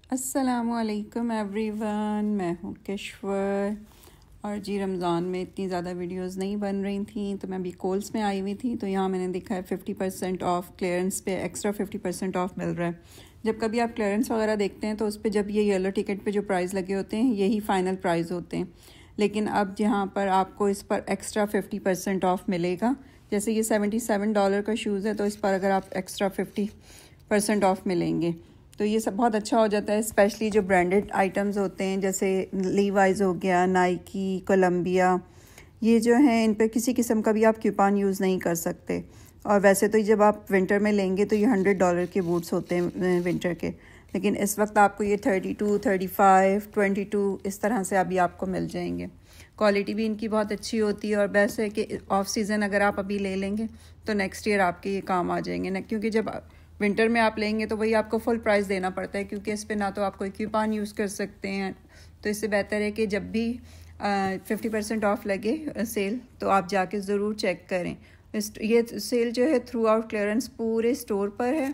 अस्सलामुअलैकुम एवरीवन, मैं हूँ किश्वर। और जी रमज़ान में इतनी ज़्यादा वीडियोस नहीं बन रही थी, तो मैं अभी कोल्स में आई हुई थी। तो यहाँ मैंने देखा है 50% ऑफ क्लियरेंस पे एक्स्ट्रा 50% ऑफ मिल रहा है। जब कभी आप क्लियरेंस वगैरह देखते हैं तो उस पर जब ये येलो टिकट पे जो प्राइस लगे होते हैं यही फ़ाइनल प्राइस होते हैं, लेकिन अब यहाँ पर आपको इस पर एक्स्ट्रा 50% ऑफ मिलेगा। जैसे ये $77 का शूज़ है, तो इस पर अगर आप एक्स्ट्रा 50% ऑफ मिलेंगे तो ये सब बहुत अच्छा हो जाता है। स्पेशली जो ब्रांडेड आइटम्स होते हैं जैसे लीवाइज हो गया, नाइकी, कोलंबिया, ये जो हैं इन पे किसी किस्म का भी आप कूपन यूज़ नहीं कर सकते। और वैसे तो जब आप विंटर में लेंगे तो ये $100 के बूट्स होते हैं विंटर के, लेकिन इस वक्त आपको ये 32, 35, 22 इस तरह से अभी आपको मिल जाएंगे। क्वालिटी भी इनकी बहुत अच्छी होती है और बेस्ट है कि ऑफ सीज़न अगर आप अभी ले लेंगे तो नेक्स्ट ईयर आपके ये काम आ जाएंगे ना, क्योंकि जब विंटर में आप लेंगे तो वही आपको फुल प्राइस देना पड़ता है, क्योंकि इस पे ना तो आप कोई कूपन यूज़ कर सकते हैं। तो इससे बेहतर है कि जब भी 50% ऑफ लगे सेल तो आप जाके ज़रूर चेक करें। ये सेल जो है थ्रू आउट क्लियरेंस पूरे स्टोर पर है।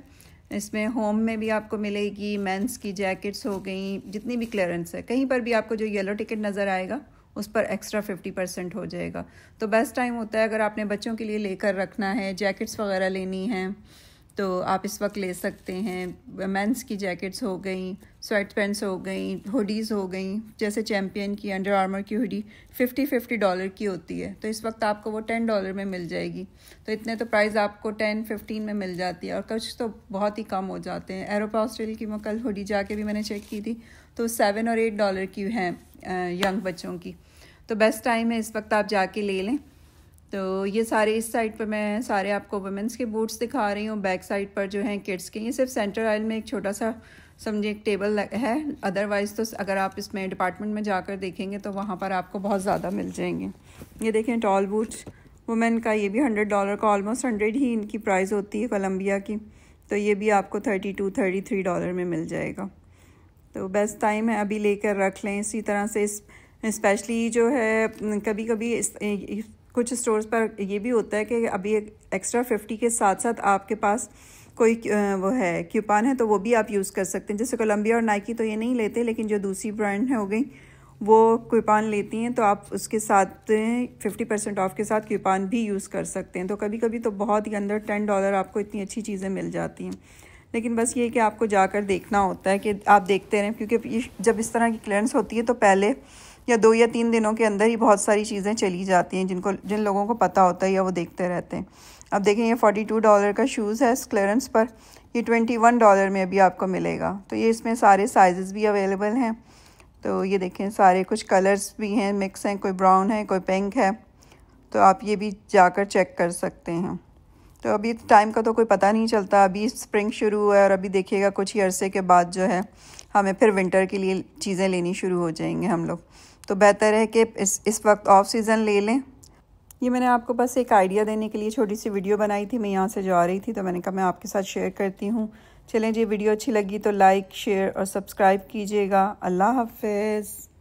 इसमें होम में भी आपको मिलेगी, मेंस की जैकेट्स हो गई, जितनी भी क्लियरेंस है कहीं पर भी आपको जो येलो टिकट नज़र आएगा उस पर एक्स्ट्रा 50% हो जाएगा। तो बेस्ट टाइम होता है अगर आपने बच्चों के लिए लेकर रखना है, जैकेट्स वगैरह लेनी हैं तो आप इस वक्त ले सकते हैं। मेंस की जैकेट्स हो गई, स्वेट पैंट्स हो गई, हुडीज़ हो गई, जैसे चैम्पियन की, अंडर आर्मर की हुडी $50 की होती है, तो इस वक्त आपको वो $10 में मिल जाएगी। तो इतने तो प्राइस आपको 10-15 में मिल जाती है, और कुछ तो बहुत ही कम हो जाते हैं। एरोपास्टल की मैं कल हुडी जाके भी मैंने चेक की थी तो $7 और $8 की हैं यंग बच्चों की। तो बेस्ट टाइम है, इस वक्त आप जाके ले लें। तो ये सारे इस साइड पर मैं सारे आपको वुमेंस के बूट्स दिखा रही हूँ। बैक साइड पर जो हैं किड्स के, ये सिर्फ सेंटर आइल में एक छोटा सा समझिए एक टेबल है, अदरवाइज़ तो अगर आप इसमें डिपार्टमेंट में जाकर देखेंगे तो वहाँ पर आपको बहुत ज़्यादा मिल जाएंगे। ये देखें टॉल बूट्स वुमेन का, ये भी $100 का, ऑलमोस्ट 100 ही इनकी प्राइस होती है कोलंबिया की। तो ये भी आपको $32-33 में मिल जाएगा। तो बेस्ट टाइम है, अभी लेकर रख लें। इसी तरह से स्पेशली जो है कभी कभी कुछ स्टोर्स पर ये भी होता है कि अभी एक्स्ट्रा 50 के साथ साथ आपके पास कोई वो है कूपन है तो वो भी आप यूज़ कर सकते हैं। जैसे कोलंबिया और नाइकी तो ये नहीं लेते, लेकिन जो दूसरी ब्रांड है हो गई वो कूपन लेती हैं, तो आप उसके साथ 50% ऑफ के साथ कूपन भी यूज़ कर सकते हैं। तो कभी कभी तो बहुत ही अंदर $10 आपको इतनी अच्छी चीज़ें मिल जाती हैं। लेकिन बस ये कि आपको जाकर देखना होता है कि आप देखते रहें, क्योंकि जब इस तरह की क्लियरेंस होती है तो पहले या 2 या 3 दिनों के अंदर ही बहुत सारी चीज़ें चली जाती हैं जिन लोगों को पता होता है या वो देखते रहते हैं। अब देखें ये $42 का शूज़ है इस क्लियरेंस पर, ये $21 में अभी आपको मिलेगा। तो ये इसमें सारे साइजेस भी अवेलेबल हैं। तो ये देखें सारे कुछ कलर्स भी हैं, मिक्स हैं, कोई ब्राउन है, कोई पिंक है, तो आप ये भी जाकर चेक कर सकते हैं। तो अभी टाइम का तो कोई पता नहीं चलता, अभी स्प्रिंग शुरू हुआ है और अभी देखिएगा कुछ ही अरसे के बाद जो है हमें फिर विंटर के लिए चीज़ें लेनी शुरू हो जाएंगे हम लोग। तो बेहतर है कि इस वक्त ऑफ सीज़न ले लें। ये मैंने आपको बस एक आइडिया देने के लिए छोटी सी वीडियो बनाई थी, मैं यहाँ से जा रही थी तो मैंने कहा मैं आपके साथ शेयर करती हूँ। चलें जी, वीडियो अच्छी लगी तो लाइक, शेयर और सब्सक्राइब कीजिएगा। अल्लाह हाफ़िज़।